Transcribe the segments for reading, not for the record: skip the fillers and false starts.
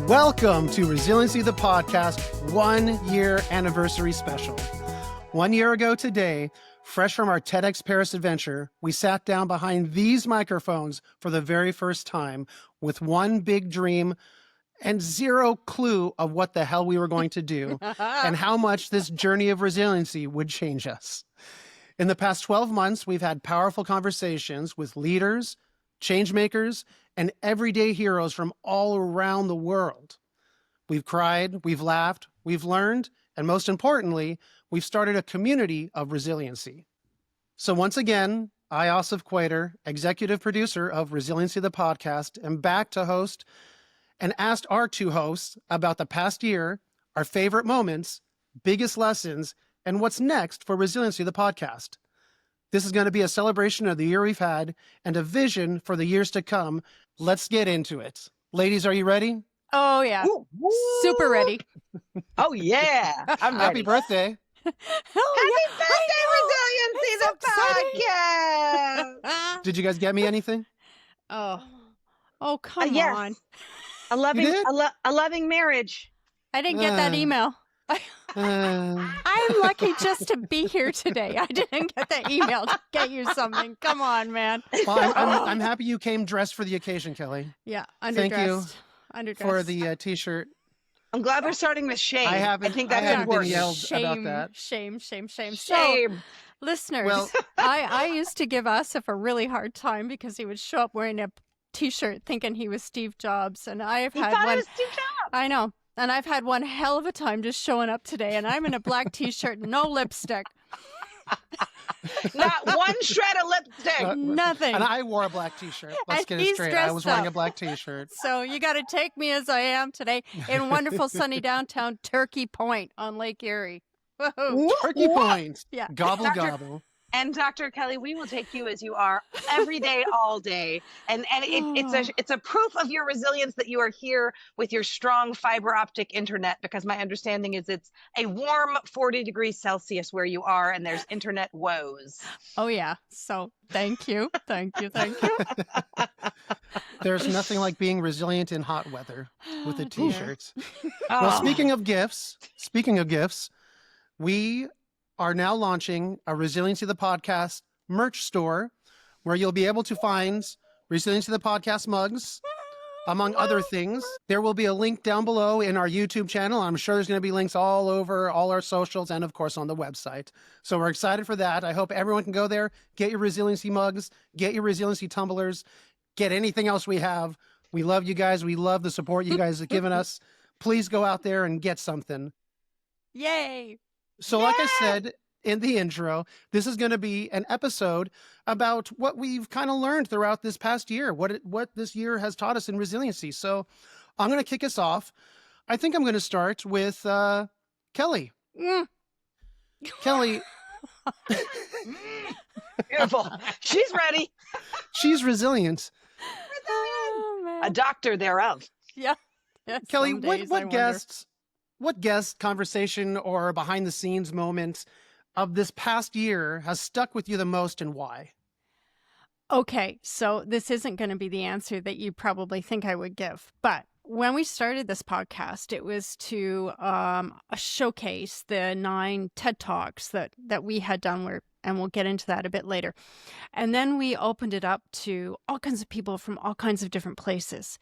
Welcome to Resiliency The Podcast 1 year anniversary special. 1 year ago today, fresh from our TEDx Paris adventure, we sat down behind these microphones for the very first time with one big dream and zero clue of what the hell we were going to do and how much this journey of resiliency would change us. In the past 12 months, we've had powerful conversations with leaders, change makers, and everyday heroes from all around the world. We've cried, we've laughed, we've learned, and most importantly, we've started a community of resiliency. So once again, I, Asef Quader, executive producer of Resiliency The Podcast, am back to host and asked our two hosts about the past year, our favorite moments, biggest lessons, and what's next for Resiliency The Podcast. This is going to be a celebration of the year we've had and a vision for the years to come. Let's get into it. Ladies, are you ready? Oh, yeah. Woo, woo. Super ready. Oh, yeah. I'm ready. Happy birthday. Happy birthday, Resiliency The Podcast. Did you guys get me anything? Oh, come Yes. on. A loving marriage. I didn't get that email. Uh, I'm lucky just to be here today. I didn't get that email to get you something. Come on, man. well, I'm happy you came dressed for the occasion, Kelly. Yeah, Thank you underdressed. for the T-shirt. I'm glad we're starting with shame. I think that's haven't been important. yelled Shame, about that. shame. So, Shame. listeners, Well- I used to give Asef a really hard time because he would show up wearing a T-shirt thinking he was Steve Jobs, and I have He had thought one. it was Steve Jobs. I know. And I've had one hell of a time just showing up today, and I'm in a black T-shirt, no lipstick, Not one shred of lipstick. nothing. And I wore a black T-shirt. Let's And get it he's straight. I dressed was wearing a up. black T-shirt. So you got to take me as I am today in wonderful sunny downtown Turkey Point on Lake Erie. Woohoo. Turkey Point. Yeah. Gobble, Dr. gobble. And Dr. Kelly, we will take you as you are every day, all day. And it's a proof of your resilience that you are here with your strong fiber optic internet, because my understanding is it's a warm 40 degrees Celsius where you are, and there's internet woes. Oh, yeah. So thank you. There's nothing like being resilient in hot weather with a Dear. T-shirt. Well, speaking of gifts, we are now launching a Resiliency The Podcast merch store where you'll be able to find Resiliency The Podcast mugs, among other things. There will be a link down below in our YouTube channel. I'm sure there's going to be links all over all our socials and, of course, on the website. So we're excited for that. I hope everyone can go there, get your Resiliency mugs, get your Resiliency tumblers, get anything else we have. We love you guys. We love the support you guys have given us. Please go out there and get something. Yay. So like I said in the intro, this is going to be an episode about what we've kind of learned throughout this past year, what this year has taught us in resiliency. So I'm going to kick us off. I think I'm going to start with Kelly. Kelly. Beautiful. She's ready. She's resilient. Oh, man. A doctor thereof. Yeah. Kelly, Some days I what wonder. guest conversation or behind the scenes moment of this past year has stuck with you the most, and why? Okay, so this isn't going to be the answer that you probably think I would give, but when we started this podcast, it was to showcase the 9 TED Talks that we had done, and we'll get into that a bit later. And then we opened it up to all kinds of people from all kinds of different places.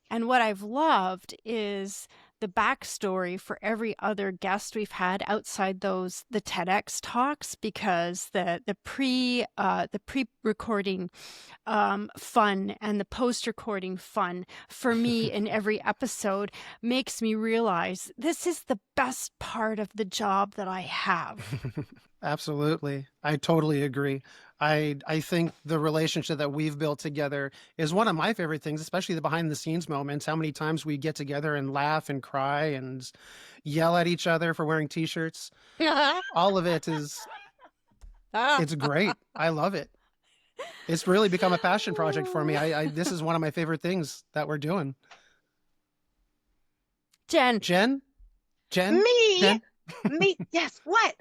And what I've loved is the backstory for every other guest we've had outside the TEDx talks, because the pre-recording fun and the post-recording fun for me in every episode makes me realize this is the best part of the job that I have. Absolutely. I totally agree. I think the relationship that we've built together is one of my favorite things, especially the behind the scenes moments, how many times we get together and laugh and cry and yell at each other for wearing T-shirts. All of it it's great. I love it. It's really become a passion project for me. This is one of my favorite things that we're doing. Jenn. Jenn? Me? Jenn? Me? Yes. What?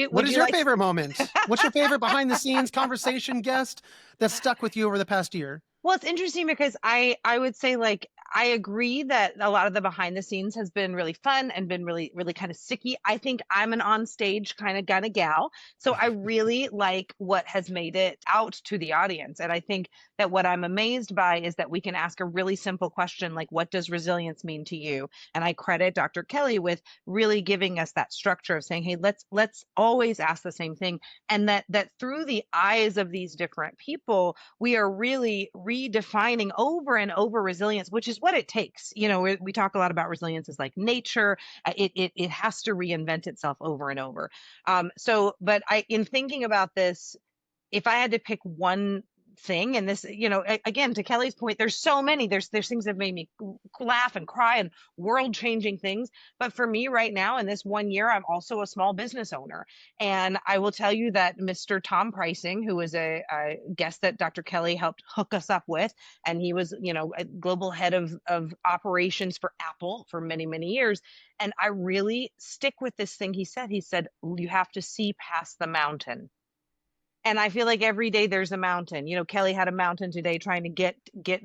What is your favorite moment? What's your favorite behind the scenes conversation guest that stuck with you over the past year? Well, it's interesting because I would say, like, I agree that a lot of the behind the scenes has been really fun and been really, really kind of sticky. I think I'm an on stage kind of gal. So I really like what has made it out to the audience. And I think that what I'm amazed by is that we can ask a really simple question like, what does resilience mean to you? And I credit Dr. Kelly with really giving us that structure of saying, hey, let's always ask the same thing. And that through the eyes of these different people, we are really redefining over and over resilience, which is what it takes. You know, we talk a lot about resilience as like nature. It has to reinvent itself over and over. But in thinking about this, if I had to pick one thing, and this, you know, again, to Kelly's point, there's so many, there's things that made me laugh and cry and world changing things. But for me right now, in this 1 year, I'm also a small business owner. And I will tell you that Mr. Tom Pricing, who was a guest that Dr. Kelly helped hook us up with, and he was, you know, a global head of operations for Apple for many, many years. And I really stick with this thing he said. He said, you have to see past the mountain. And I feel like every day there's a mountain. You know, Kelly had a mountain today trying to get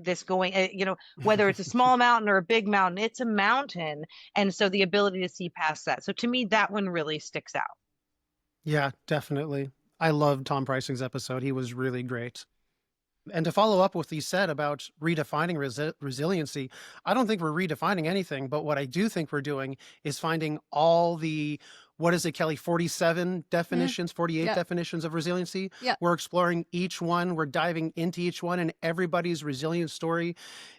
this going. You know, whether it's a small mountain or a big mountain, it's a mountain. And so the ability to see past that. So to me, that one really sticks out. Yeah, definitely. I loved Tom Pricing's episode. He was really great. And to follow up with what you said about redefining resiliency, I don't think we're redefining anything, but what I do think we're doing is finding all the, what is it, Kelly, 47 definitions, 48 Yep. definitions of resiliency. Yep. We're exploring each one. We're diving into each one, and everybody's resilience story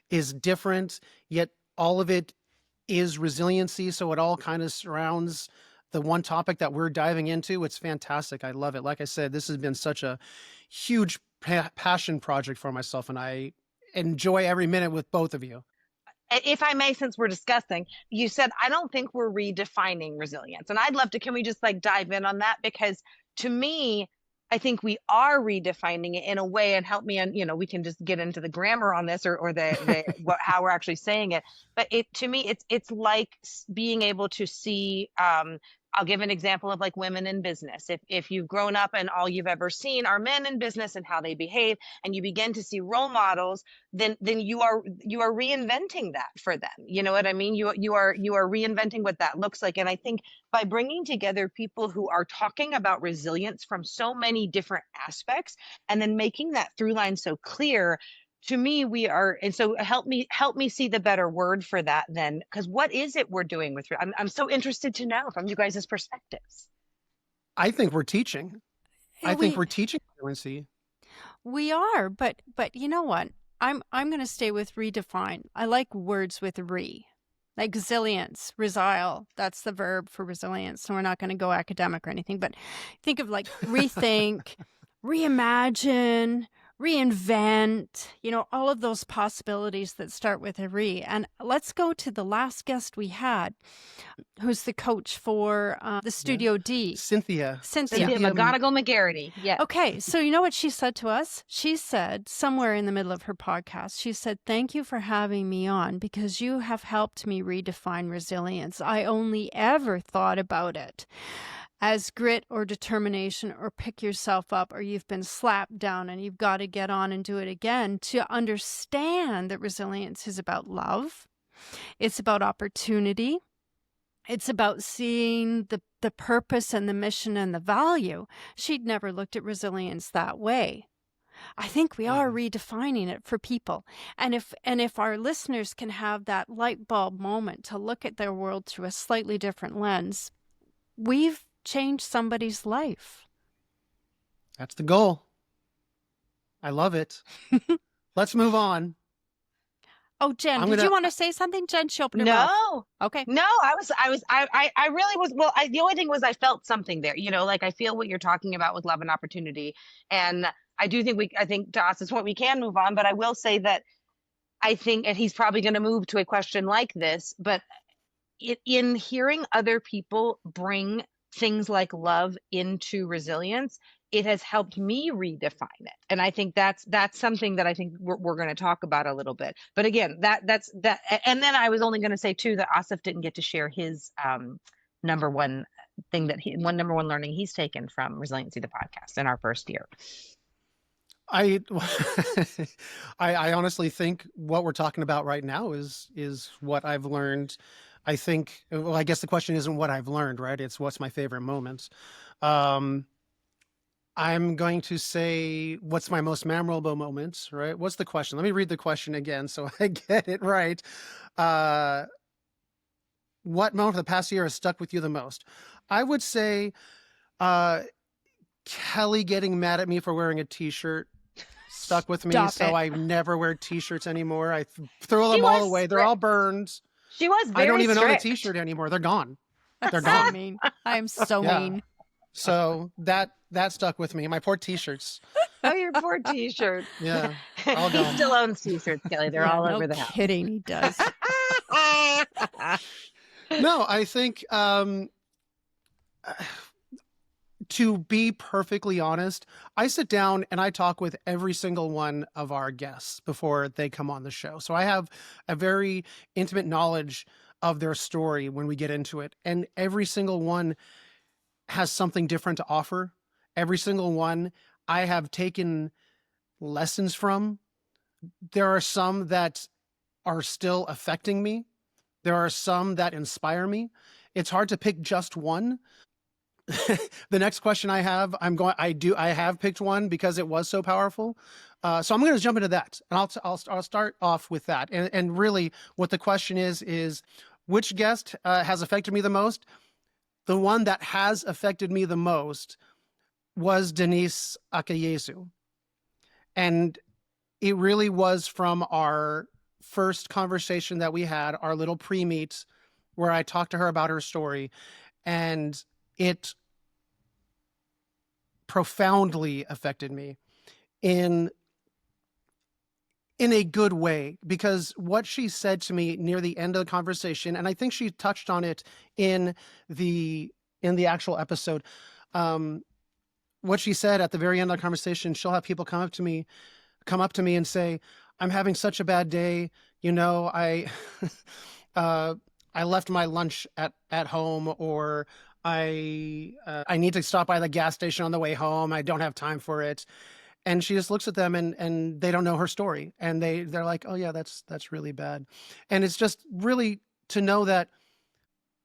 is different, yet all of it is resiliency. So it all kind of surrounds the one topic that we're diving into. It's fantastic. I love it. Like I said, this has been such a huge passion project for myself, and I enjoy every minute with both of you. If I may, since we're discussing, you said, I don't think we're redefining resilience. And I'd love to, can we just like dive in on that? Because to me, I think we are redefining it in a way, and help me, and you know, we can just get into the grammar on this, or how we're actually saying it. But to me, it's like being able to see, I'll give an example of like women in business. If you've grown up and all you've ever seen are men in business and how they behave, and you begin to see role models, then you are reinventing that for them. You know what I mean? You are reinventing what that looks like. And I think by bringing together people who are talking about resilience from so many different aspects, and then making that through line so clear, to me, we are, and so help me see the better word for that then, because what is it we're doing with, I'm so interested to know from you guys' perspectives. I think we're teaching. I think we're teaching fluency. We are, but you know what? I'm going to stay with redefine. I like words with like resilience, resile. That's the verb for resilience. So we're not going to go academic or anything, but think of like rethink, reimagine, reinvent, you know, all of those possibilities that start with a re. And let's go to the last guest we had, who's the coach for the Studio D. Cynthia McGarrigle-McGarity. Yeah. Okay. So you know what she said to us? She said somewhere in the middle of her podcast, she said, thank you for having me on because you have helped me redefine resilience. I only ever thought about it as grit or determination or pick yourself up, or you've been slapped down and you've got to get on and do it again. To understand that resilience is about love. It's about opportunity. It's about seeing the purpose and the mission and the value. She'd never looked at resilience that way. I think we are redefining it for people. And if our listeners can have that light bulb moment to look at their world through a slightly different lens, we've changed somebody's life. That's the goal. I love it. Let's move on. Oh, Jenn, did you want to say something? Jenn, she opened her mouth. No. Okay. No, I really was. Well, the only thing was I felt something there, you know, like I feel what you're talking about with love and opportunity. And I do think I think to Asef's point, we can move on, but I will say that I think, and he's probably going to move to a question like this, but in hearing other people bring things like love into resilience, it has helped me redefine it. And I think that's something that I think we're going to talk about a little bit. But again, that's that. And then I was only going to say too, that Asef didn't get to share his number one learning he's taken from Resiliency the podcast in our first year. I, I honestly think what we're talking about right now is what I've learned. I think, well, I guess the question isn't what I've learned, right? It's what's my favorite moments. Um, I'm going to say what's my most memorable moments, right? What's the question? Let me read the question again so I get it right. Uh, what moment of the past year has stuck with you the most? I would say uh, Kelly getting mad at me for wearing a t-shirt stuck with me. Stop So it. I never wear t-shirts anymore. I throw She them all was away. They're strict. all burned. She was I don't very even own a strict. t-shirt anymore. They're gone. They're That's so gone. mean. I am so Yeah. mean. So that stuck with me. My poor t-shirts. Oh, your poor t-shirt. Yeah. All He gone. still owns t-shirts, Kelly. They're Yeah, all no over the house. kidding, he does. No, I think to be perfectly honest, I sit down and I talk with every single one of our guests before they come on the show. So I have a very intimate knowledge of their story when we get into it. And every single one has something different to offer. Every single one I have taken lessons from. There are some that are still affecting me. There are some that inspire me. It's hard to pick just one. The next question I have, I have picked one because it was so powerful. So I'm going to jump into that, and I'll start off with that. And really, what the question is which guest has affected me the most? The one that has affected me the most was Denise Akayesu, and it really was from our first conversation that we had, our little pre-meet, where I talked to her about her story, and it profoundly affected me in a good way, because what she said to me near the end of the conversation, and I think she touched on it in the actual episode, what she said at the very end of the conversation, she'll have people come up to me and say, I'm having such a bad day, I I left my lunch at home, or I need to stop by the gas station on the way home. I don't have time for it. And she just looks at them, and they don't know her story. And they're like, oh yeah, that's really bad. And it's just really to know that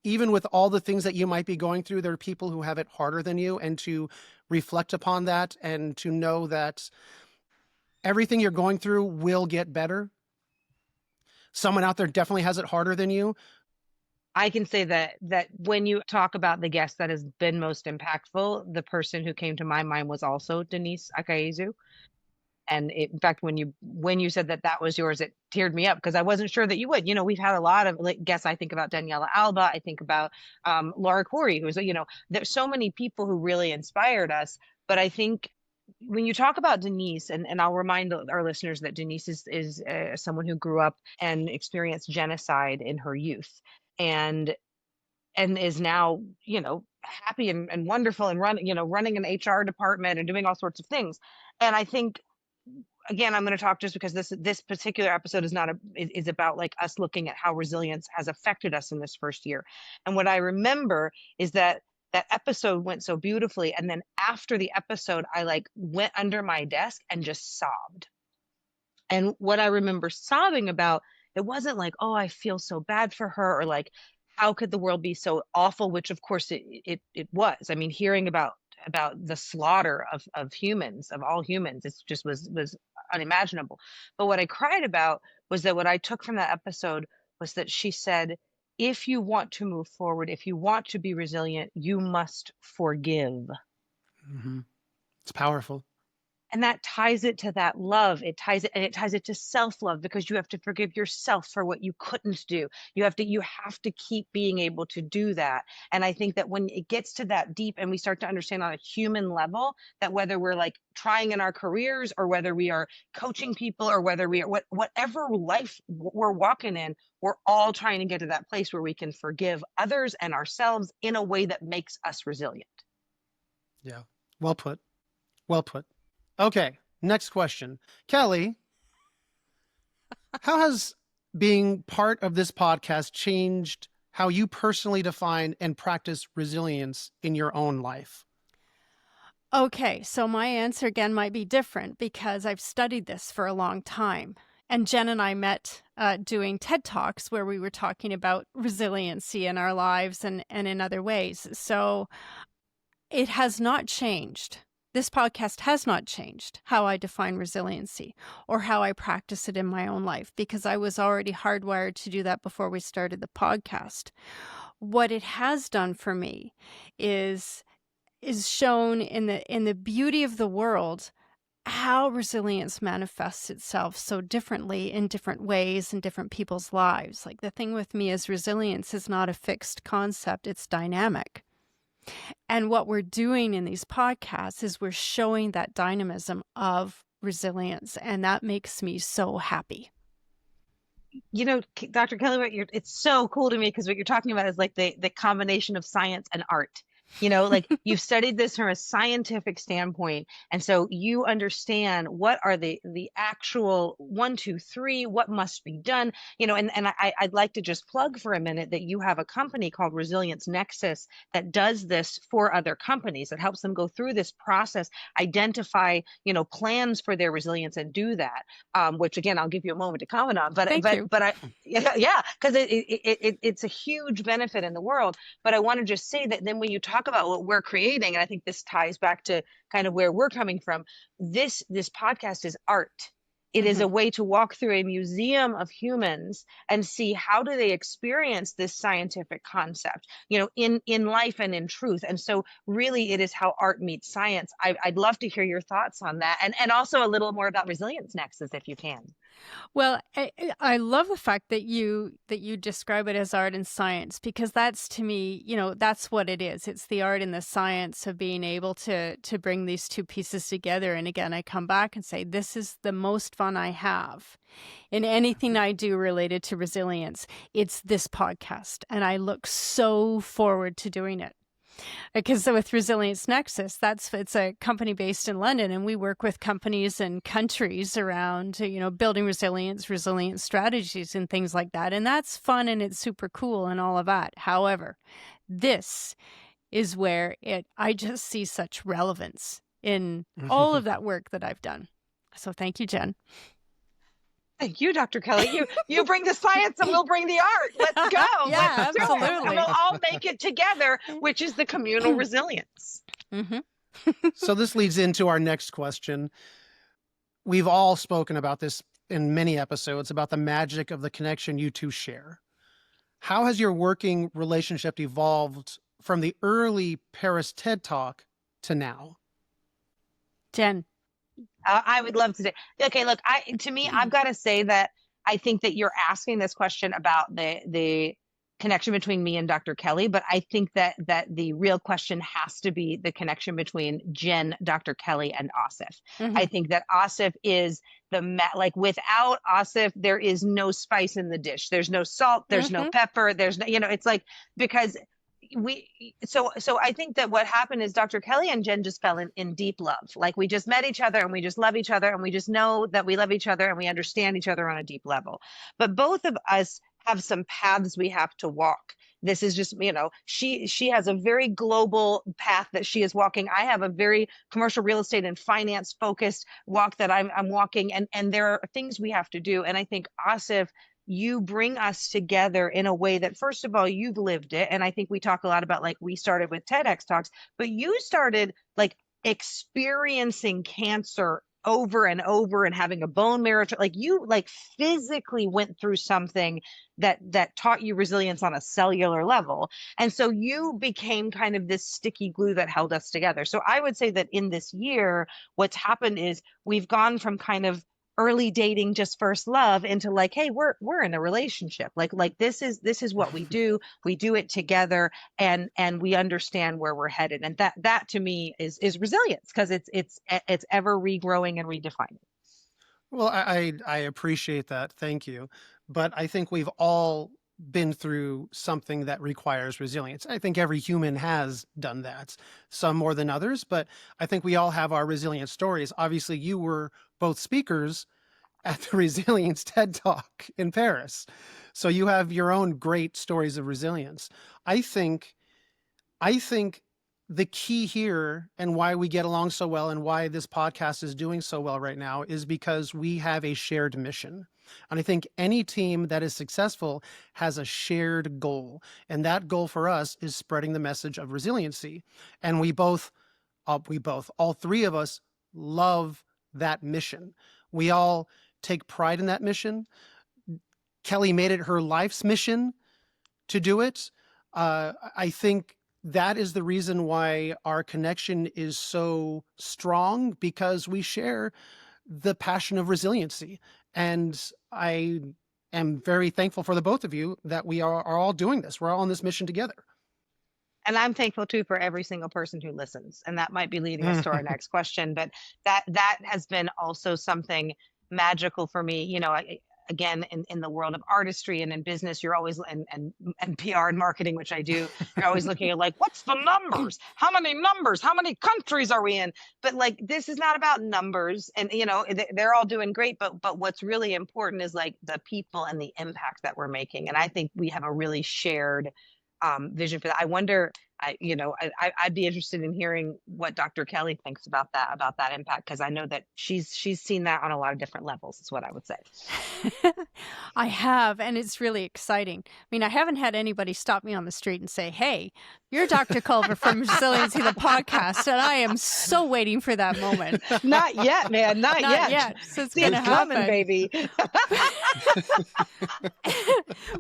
even with all the things that you might be going through, there are people who have it harder than you, and to reflect upon that and to know that everything you're going through will get better. Someone out there definitely has it harder than you. I can say that when you talk about the guest that has been most impactful, the person who came to my mind was also Denise Akayezu. And in fact, when you said that was yours, it teared me up because I wasn't sure that you would. We've had a lot of guests. I think about Daniela Alba. I think about Laura Corey, who's there's so many people who really inspired us. But I think when you talk about Denise, and I'll remind our listeners that Denise is someone who grew up and experienced genocide in her youth, and is now happy and wonderful and running an HR department and doing all sorts of things. And I think, again, I'm going to talk just because this particular episode is about us looking at how resilience has affected us in this first year. And what I remember is that episode went so beautifully, and then after the episode I went under my desk and just sobbed. And what I remember sobbing about, it wasn't like, oh, I feel so bad for her, or how could the world be so awful, which of course it was. I mean, hearing about the slaughter of humans, of all humans, it just was unimaginable. But what I cried about was that what I took from that episode was that she said, if you want to move forward, if you want to be resilient, you must forgive. Mm-hmm. It's powerful. And that ties it to that love. It ties it to self-love, because you have to forgive yourself for what you couldn't do. You have to keep being able to do that. And I think that when it gets to that deep and we start to understand on a human level that whether we're trying in our careers, or whether we are coaching people, or whether we are whatever life we're walking in, we're all trying to get to that place where we can forgive others and ourselves in a way that makes us resilient. Yeah. Well put. Well put. Okay, next question. Kelly, how has being part of this podcast changed how you personally define and practice resilience in your own life? Okay, so my answer again might be different because I've studied this for a long time. And Jen and I met doing TED Talks where we were talking about resiliency in our lives and in other ways. So it has not changed. This podcast has not changed how I define resiliency or how I practice it in my own life because I was already hardwired to do that before we started the podcast. What it has done for me is shown in the beauty of the world how resilience manifests itself so differently in different ways in different people's lives. Like the thing with me is resilience is not a fixed concept, it's dynamic. And what we're doing in these podcasts is we're showing that dynamism of resilience, and that makes me so happy. You know, Dr. Kelly, it's so cool to me because what you're talking about is like the combination of science and art. You know, like you've studied this from a scientific standpoint. And so you understand what are the actual 1, 2, 3, what must be done, you know, and I'd like to just plug for a minute that you have a company called Resilience Nexus that does this for other companies. That helps them go through this process, identify, you know, plans for their resilience and do that, which again, I'll give you a moment to comment on, but because it's a huge benefit in the world. But I want to just say that then when you talk about what we're creating, and I think this ties back to kind of where we're coming from, this podcast is art. It is a way to walk through a museum of humans and see how do they experience this scientific concept, you know, in life and in truth. And so really it is how art meets science. I'd love to hear your thoughts on that, and also a little more about Resilience Nexus if you can. Well, I love the fact that you describe it as art and science, because that's, to me, you know, that's what it is. It's the art and the science of being able to bring these two pieces together. And again, I come back and say, this is the most fun I have in anything I do related to resilience. It's this podcast, and I look so forward to doing it. Because with Resilience Nexus, it's a company based in London, and we work with companies and countries around, you know, building resilience strategies and things like that. And that's fun and it's super cool and all of that. However, this is where I just see such relevance in all of that work that I've done. So thank you, Jen. Thank you, Dr. Kelly. You bring the science and we'll bring the art. Let's go. Yeah, Let's absolutely. do it. And we'll all make it together, which is the communal resilience. So this leads into our next question. We've all spoken about this in many episodes about the magic of the connection you two share. How has your working relationship evolved from the early Paris TED Talk to now? Jen. I would love to say, okay, look, I've got to say that I think that you're asking this question about the connection between me and Dr. Kelly, but I think that the real question has to be the connection between Jen, Dr. Kelly, and Asef. I think that Asef is like without Asef, there is no spice in the dish. There's no salt, there's no pepper, there's no, you know, it's like, because so I think that what happened is Dr. Kelly and Jen just fell in deep love. Like we just met each other and we just love each other and we just know that we love each other and we understand each other on a deep level. But both of us have some paths we have to walk. This is just, you know, she has a very global path that she is walking. I have a very commercial real estate and finance focused walk that I'm walking, and there are things we have to do. And I think Asef, you bring us together in a way that, first of all, you've lived it. And I think we talk a lot about, like, we started with TEDx Talks, but you started like experiencing cancer over and over and having a bone marrow, like you like physically went through something that taught you resilience on a cellular level. And so you became kind of this sticky glue that held us together. So I would say that in this year, what's happened is we've gone from kind of early dating, just first love, into like, hey, we're in a relationship. Like this is what we do it together, and we understand where we're headed. And that to me is resilience, because it's ever regrowing and redefining. Well, I appreciate that. Thank you. But I think we've all been through something that requires resilience. I think every human has done that, some more than others, but I think we all have our resilience stories. Obviously, you were both speakers at the Resilience TED Talk in Paris, so you have your own great stories of resilience. I think the key here and why we get along so well and why this podcast is doing so well right now is because we have a shared mission. And I think any team that is successful has a shared goal. And that goal for us is spreading the message of resiliency. And all three of us love that mission. We all take pride in that mission. Kelly made it her life's mission to do it. I think that is the reason why our connection is so strong, because we share the passion of resiliency. And I am very thankful for the both of you that we are all doing this. We're all on this mission together. And I'm thankful too for every single person who listens. And that might be leading us to our next question, but that has been also something magical for me. You know, again, in the world of artistry and in business, you're always, and PR and marketing, which I do, you're always looking at like, what's the numbers? How many numbers? How many countries are we in? But like, this is not about numbers, and you know, they're all doing great. But what's really important is like the people and the impact that we're making. And I think we have a really shared vision for that. I wonder, I'd be interested in hearing what Dr. Kelly thinks about that impact, because I know that she's seen that on a lot of different levels, is what I would say. I have, and it's really exciting. I mean, I haven't had anybody stop me on the street and say, hey, you're Dr. Culver from Resiliency the Podcast, and I am so waiting for that moment. Not yet, man. Not yet. So it's going to happen, coming, baby.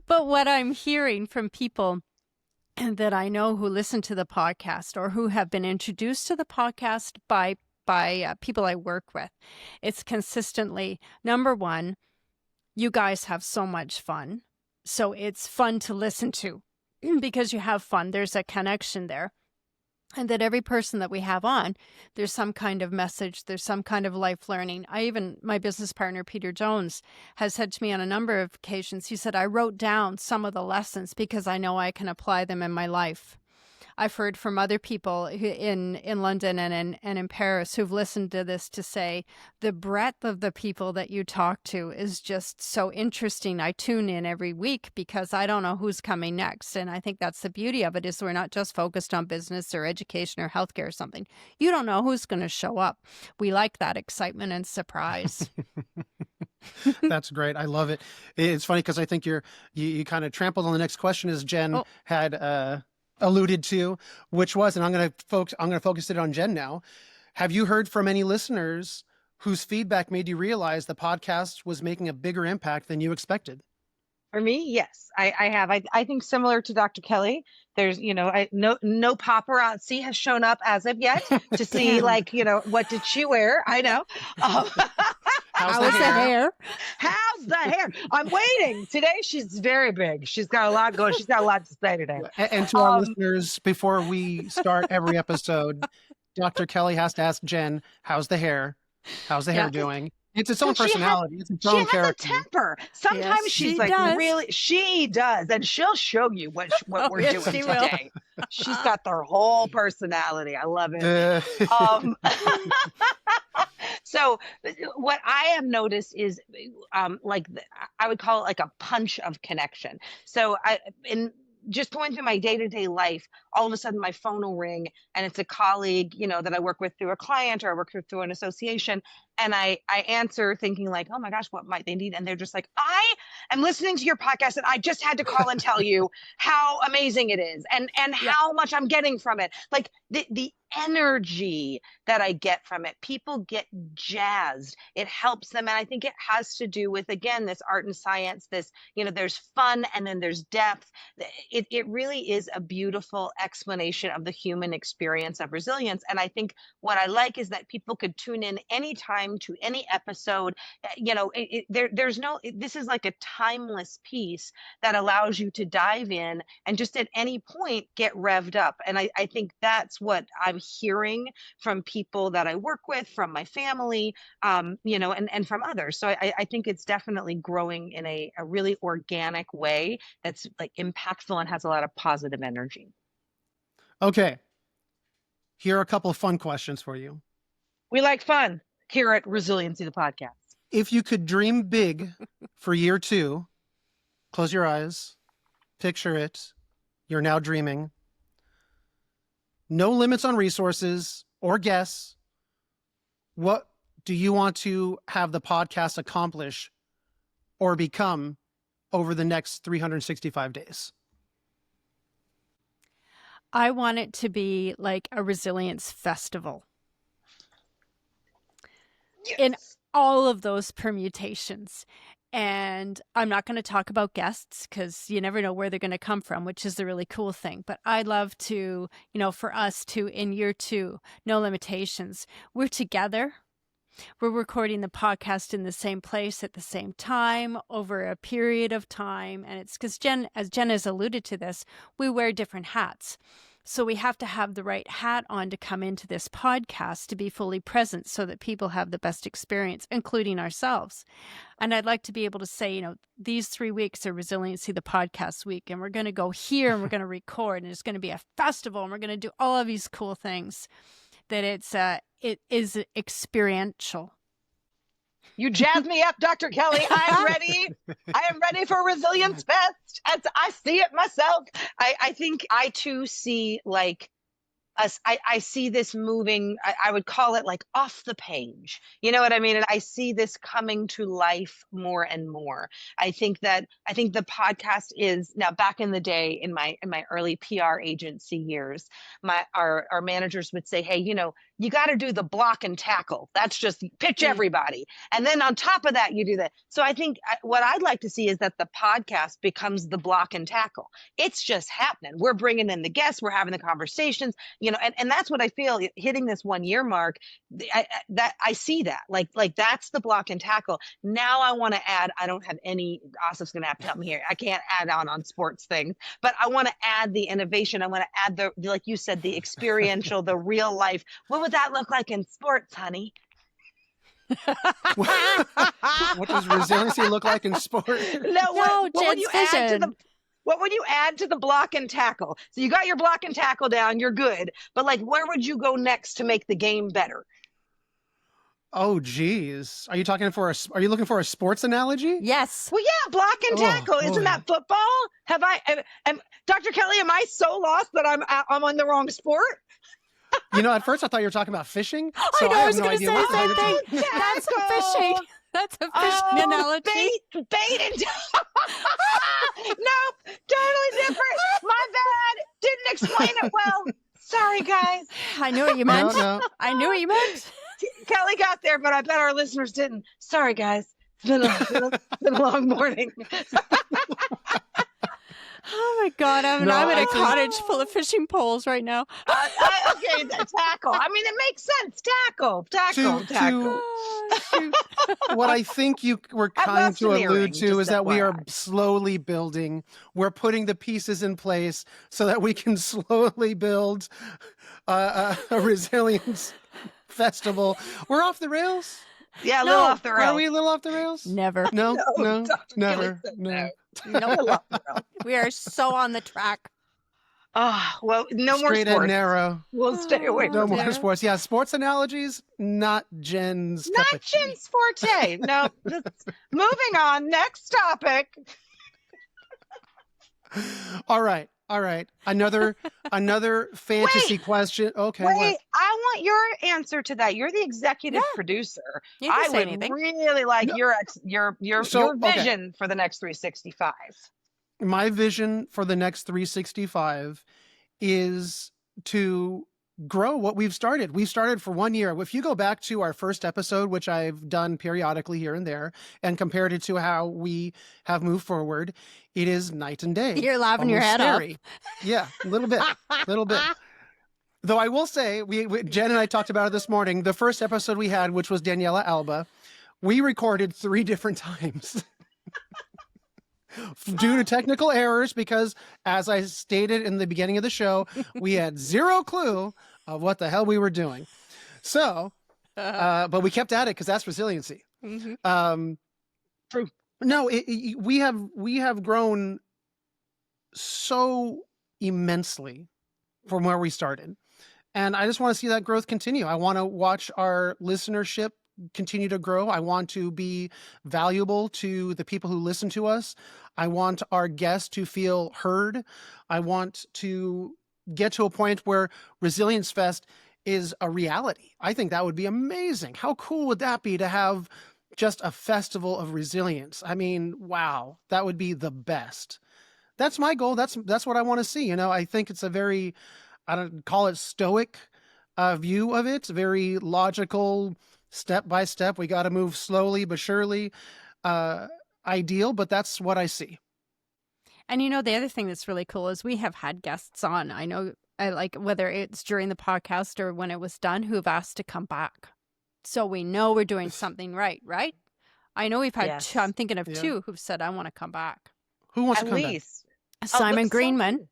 But what I'm hearing from people that I know who listen to the podcast or who have been introduced to the podcast by people I work with, it's consistently, number one, you guys have so much fun. So it's fun to listen to because you have fun. There's a connection there. And that every person that we have on, there's some kind of message, there's some kind of life learning. My business partner, Peter Jones, has said to me on a number of occasions, he said, I wrote down some of the lessons because I know I can apply them in my life. I've heard from other people in London and in Paris who've listened to this to say the breadth of the people that you talk to is just so interesting. I tune in every week because I don't know who's coming next. And I think that's the beauty of it, is we're not just focused on business or education or healthcare or something. You don't know who's going to show up. We like that excitement and surprise. That's great. I love it. It's funny because I think you kind of trampled on the next question, as Jen had alluded to, which was, and I'm going to focus it on Jen now. Have you heard from any listeners whose feedback made you realize the podcast was making a bigger impact than you expected? For me, yes, I have. I think similar to Dr. Kelly, there's, no paparazzi has shown up as of yet to see what did she wear? I know. How's the hair? How's the hair? I'm waiting. Today, she's very big. She's got a lot going. She's got a lot to say today. And to our listeners, before we start every episode, Dr. Kelly has to ask Jen, how's the hair? How's the hair doing? It's its own personality. It's its own character. She has a temper. Sometimes she's like, does. really, she does. And she'll show you what we're doing today. She's got their whole personality. I love it. So what I have noticed is I would call it like a punch of connection. So in just going through my day-to-day life, all of a sudden my phone will ring and it's a colleague, that I work with through a client or I work with through an association. And I answer thinking like, oh my gosh, what might they need? And they're just like, I am listening to your podcast and I just had to call and tell you how amazing it is and how much I'm getting from it. Like the energy that I get from it, people get jazzed. It helps them. And I think it has to do with, again, this art and science, this, there's fun and then there's depth. It really is a beautiful explanation of the human experience of resilience. And I think what I like is that people could tune in anytime to any episode. This is like a timeless piece that allows you to dive in and just at any point get revved up. And I think that's what I'm hearing from people that I work with, from my family, and from others. So I think it's definitely growing in a really organic way that's like impactful and has a lot of positive energy. Okay. Here are a couple of fun questions for you. We like fun here at Resiliency the Podcast. If you could dream big for year 2, close your eyes, picture it. You're now dreaming. no limits on resources or guests. What do you want to have the podcast accomplish or become over the next 365 days? I want it to be like a resilience festival. Yes. In all of those permutations. And I'm not going to talk about guests because you never know where they're going to come from, which is the really cool thing. But I'd love to, for us to, in year 2, no limitations, we're together. We're recording the podcast in the same place at the same time over a period of time. And it's because as Jenn has alluded to this, we wear different hats. So we have to have the right hat on to come into this podcast to be fully present so that people have the best experience, including ourselves. And I'd like to be able to say, these 3 weeks are Resiliency the Podcast week, and we're going to go here and we're going to record, and it's going to be a festival, and we're going to do all of these cool things. That it is experiential. You jazz me up, Dr. Kelly. I'm ready. I am ready for Resilience Fest. As I see it myself. I think I too see us. I see this moving. I would call it like off the page. You know what I mean? And I see this coming to life more and more. I think the podcast is now, back in the day in my early PR agency years, our managers would say, hey, you got to do the block and tackle. That's just pitch everybody. And then on top of that, you do that. So I think what I'd like to see is that the podcast becomes the block and tackle. It's just happening. We're bringing in the guests. We're having the conversations, and that's what I feel hitting this 1 year mark. I see that like that's the block and tackle. Now I want to add, I don't have any, Asef's going to have to help me here. I can't add on sports things, but I want to add the innovation. I want to add the, like you said, the experiential, the real life. What would that look like in sports, honey? What does resiliency look like in sport? What would you add to the block and tackle? So you got your block and tackle down, you're good. But where would you go next to make the game better? Oh, geez. Are you looking for a sports analogy? Yes. Well, yeah, block and tackle. Isn't that football? Dr. Kelly, am I so lost that I'm on the wrong sport? At first I thought you were talking about fishing. So I was no going to say the same thing. That's a fishing. That's a fishing analogy. Bait and nope, totally different. My bad. Didn't explain it well. Sorry, guys. I knew what you meant. No. I knew what you meant. Kelly got there, but I bet our listeners didn't. Sorry, guys. It's been a long morning. Oh my God, I'm in a cottage full of fishing poles right now. Okay, tackle. I mean, it makes sense. Tackle. What I think you were trying to allude to is that we are slowly building. We're putting the pieces in place so that we can slowly build a resilience festival. We're off the rails. Yeah, a little off the rails. Are we a little off the rails? Never. No, Never. No. We are so on the track. Well, no more Straight sports. and narrow. We'll stay away No from more sports. Yeah, sports analogies, not Jen's. Not Jen's forte. No. Moving on. Next topic. All right. Another fantasy question. Okay. Wait, I want your answer to that. You're the executive producer. I would really like your vision for the next 365. My vision for the next 365 is to grow what we've started. We've started for 1 year. If you go back to our first episode, which I've done periodically here and there, and compared it to how we have moved forward, it is night and day. You're laughing your head off. Yeah, a little bit. Though I will say, Jenn and I talked about it this morning. The first episode we had, which was Daniela Alba, we recorded 3 different times. Due to technical errors, because as I stated in the beginning of the show, we had 0 clue of what the hell we were doing. So, but we kept at it because that's resiliency. Mm-hmm. True. No, we have grown so immensely from where we started, and I just want to see that growth continue. I want to watch our listenership continue to grow. I want to be valuable to the people who listen to us. I want our guests to feel heard. I want to get to a point where Resilience Fest is a reality. I think that would be amazing. How cool would that be to have just a festival of resilience? I mean, wow, that would be the best. That's my goal. That's what I want to see. I think it's a very, I don't call it stoic view of it, very logical, step by step. We got to move slowly but surely. Ideal, but that's what I see. And the other thing that's really cool is we have had guests on. I know, like whether it's during the podcast or when it was done, who have asked to come back. So we know we're doing something right? I know we've had Yes. two, I'm thinking of Yeah. two who've said, I want to come back. Who wants At to come back? least. Simon that's so Greenman. good.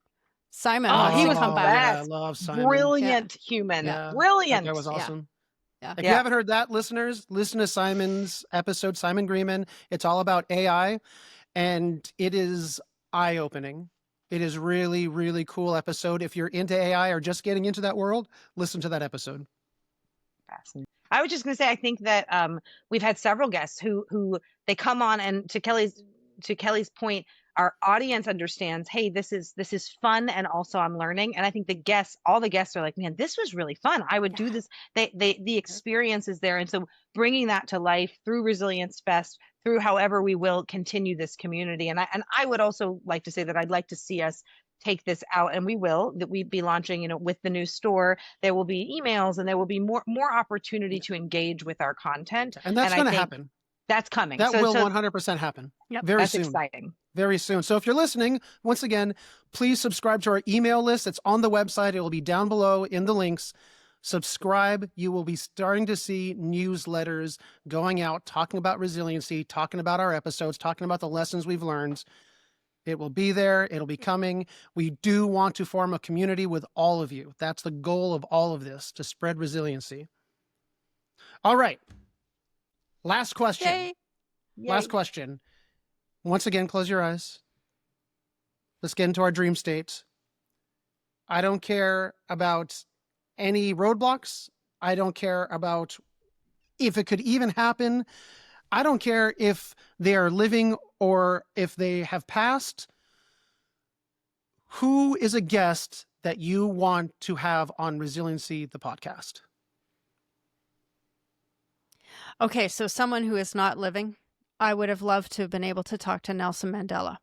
Simon Oh, wants he to was come the back. Yeah, I best. love Simon. Brilliant human. Yeah. Brilliant. That was awesome. Yeah. If you haven't heard that, listeners, listen to Simon's episode, Simon Greenman. It's all about AI, and it is eye-opening. It is really, really cool episode. If you're into AI or just getting into that world, listen to that episode. Fascinating. I was just going to say, I think that we've had several guests who they come on, and to Kelly's point, our audience understands, hey, this is fun, and also I'm learning. And I think all the guests are like, man, this was really fun. I would do this. The experience is there, and so bringing that to life through Resilience Fest, through however we will continue this community. And I would also like to say that I'd like to see us take this out, and that we'd be launching, with the new store. There will be emails, and there will be more opportunity to engage with our content. And that's going to think happen. That's coming. That So- will so 100% happen. Yep. Very that's soon. exciting. Very soon. So if you're listening, once again, please subscribe to our email list. It's on the website. It will be down below in the links. Subscribe. You will be starting to see newsletters going out, talking about resiliency, talking about our episodes, talking about the lessons we've learned. It will be there. It'll be coming. We do want to form a community with all of you. That's the goal of all of this, to spread resiliency. All right. Last question. Yay. Last question. Once again, close your eyes. Let's get into our dream state. I don't care about any roadblocks. I don't care about if it could even happen. I don't care if they are living or if they have passed. Who is a guest that you want to have on Resiliency, the podcast? Okay, so someone who is not living, I would have loved to have been able to talk to Nelson Mandela.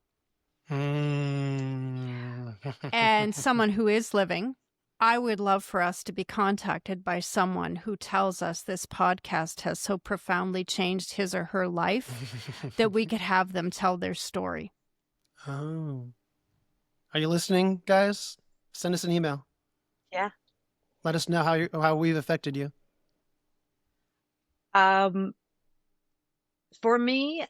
And someone who is living, I would love for us to be contacted by someone who tells us this podcast has so profoundly changed his or her life that we could have them tell their story. Oh. Are you listening, guys? Send us an email. Yeah. Let us know how we've affected you. For me,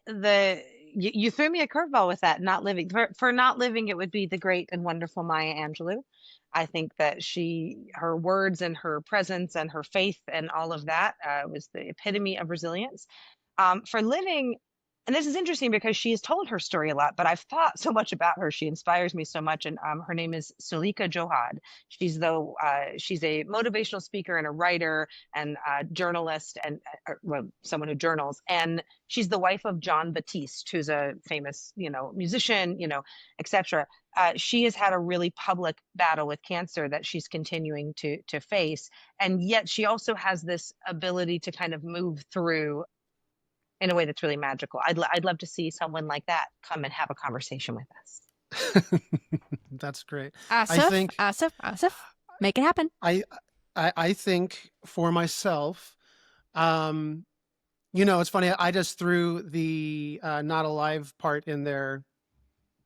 you threw me a curveball with that, not living. For not living, it would be the great and wonderful Maya Angelou. I think that her words and her presence and her faith and all of that was the epitome of resilience. For living, and this is interesting because she has told her story a lot, but I've thought so much about her. She inspires me so much. And her name is Sulika Johad. She's a motivational speaker and a writer and a journalist and someone who journals. And she's the wife of John Batiste, who's a famous, musician, etc. She has had a really public battle with cancer that she's continuing to face. And yet she also has this ability to kind of move through in a way that's really magical. I'd love to see someone like that come and have a conversation with us. That's great. Asef, make it happen. I think for myself, it's funny. I just threw the not alive part in there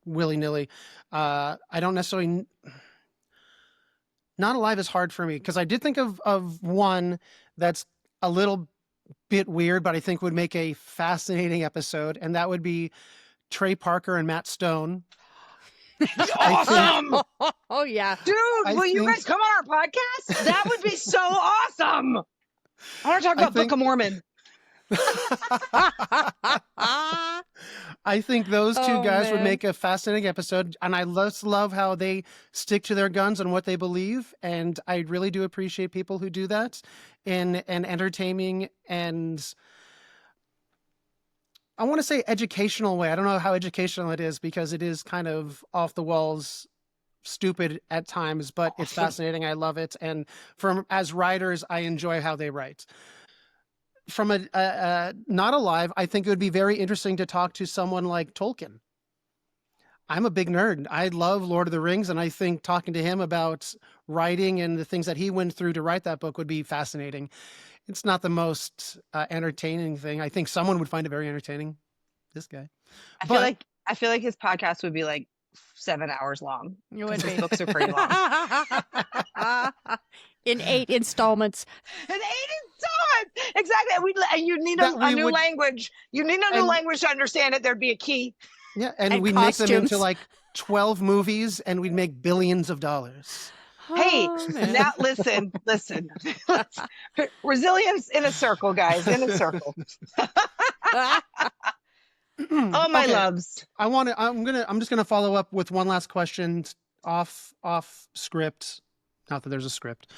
willy-nilly. I don't necessarily. Not alive is hard for me because I did think of one that's a little bit weird, but I think would make a fascinating episode, and that would be Trey Parker and Matt Stone. Awesome! Oh yeah, dude, will you guys come on our podcast? That would be so awesome. I want to talk about Book of Mormon. I think those two guys would man. make a fascinating episode, and I just love how they stick to their guns and what they believe, and I really do appreciate people who do that in an entertaining and I want to say educational way. I don't know how educational it is because it is kind of off the walls stupid at times, but it's fascinating. I love it. And as writers, I enjoy how they write. From not alive, I think it would be very interesting to talk to someone like Tolkien. I'm a big nerd. I love Lord of the Rings, and I think talking to him about writing and the things that he went through to write that book would be fascinating. It's not the most entertaining thing. I think someone would find it very entertaining. This guy. I feel like his podcast would be like 7 hours long. You would His be. books are pretty long. In 8 installments. In 8 installments, exactly. And you need a new language. You need a new language to understand it. There'd be a key. Yeah, and we'd make them into like 12 movies, and we'd make billions of dollars. Hey, now listen. Resilience in a circle, guys, in a circle. Oh, my loves. I'm just gonna follow up with one last question off script. Not that there's a script.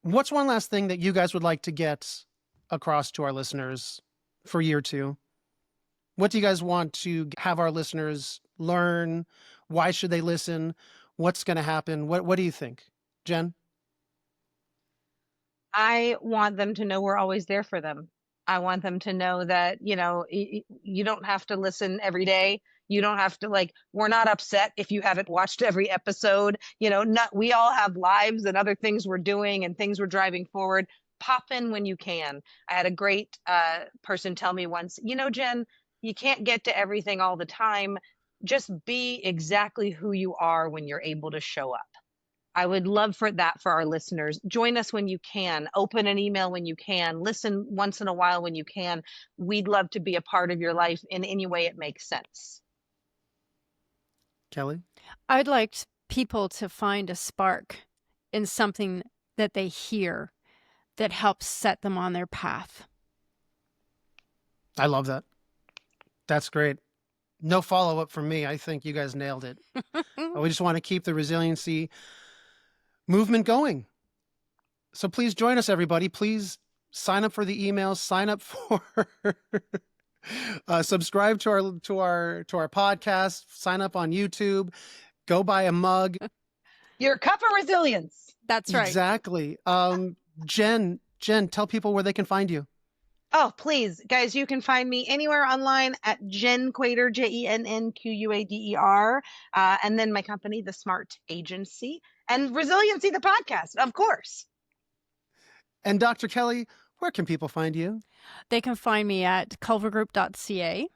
What's one last thing that you guys would like to get across to our listeners for year 2? What do you guys want to have our listeners learn? Why should they listen? What's going to happen? What do you think? Jenn? I want them to know we're always there for them. I want them to know that, you don't have to listen every day. You don't have to we're not upset if you haven't watched every episode. We all have lives and other things we're doing and things we're driving forward. Pop in when you can. I had a great person tell me once, Jenn, you can't get to everything all the time. Just be exactly who you are when you're able to show up. I would love for that for our listeners. Join us when you can. Open an email when you can. Listen once in a while when you can. We'd love to be a part of your life in any way it makes sense. Kelly? I'd like people to find a spark in something that they hear that helps set them on their path. I love that. That's great. No follow-up from me. I think you guys nailed it. We just want to keep the resiliency movement going. So please join us, everybody. Please sign up for the emails. Sign up for subscribe to our podcast. Sign up on YouTube. Go buy a mug. Your cup of resilience. That's right. Exactly. Jenn, tell people where they can find you. Oh, please, guys, you can find me anywhere online at Jenn Quader, JENNQUADER, and then my company, The Smart Agency, and Resiliency The Podcast, of course. And Dr. Kelly, where can people find you? They can find me at culvergroup.ca,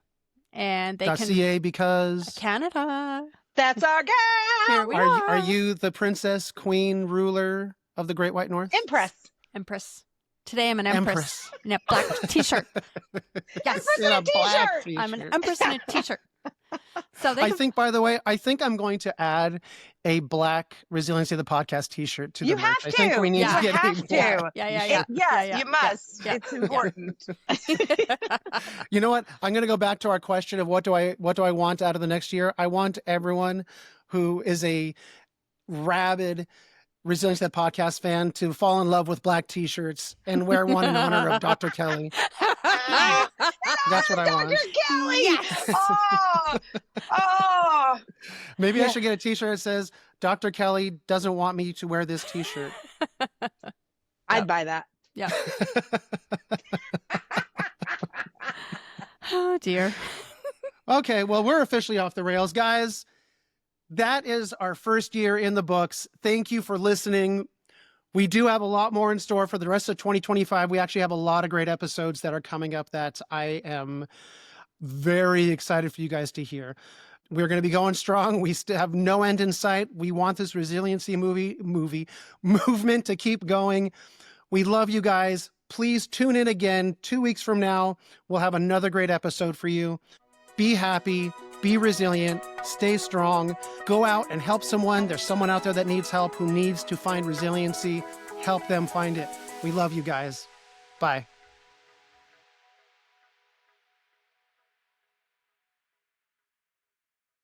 and they can .ca because Canada. That's our gal. Here we are. Are you the princess, queen, ruler of the Great White North? Empress. Today I'm an empress in a black t-shirt. Yes, in a black t-shirt. I'm an empress in a t-shirt. So I think, by the way, I'm going to add a black Resiliency the Podcast t-shirt to the merch. I think we need to get a black. Yeah. You must. Yeah. It's important. You know what? I'm going to go back to our question of what do I want out of the next year? I want everyone who is a rabid Resiliency the Podcast fan to fall in love with black t-shirts and wear one in honor of Dr. Kelly. That's what I want. Dr. Kelly! Yes. Oh. Maybe I should get a t-shirt that says, Dr. Kelly doesn't want me to wear this t-shirt. I'd buy that. Yeah. Oh, dear. Okay, well, we're officially off the rails, guys. That is our first year in the books. Thank you for listening. We do have a lot more in store for the rest of 2025. We actually have a lot of great episodes that are coming up that I am very excited for you guys to hear. We're going to be going strong. We still have no end in sight. We want this resiliency movement to keep going. We love you guys. Please tune in again 2 weeks from now. We'll have another great episode for you. Be happy. Be resilient, stay strong, go out and help someone. There's someone out there that needs help, who needs to find resiliency. Help them find it. We love you guys. Bye.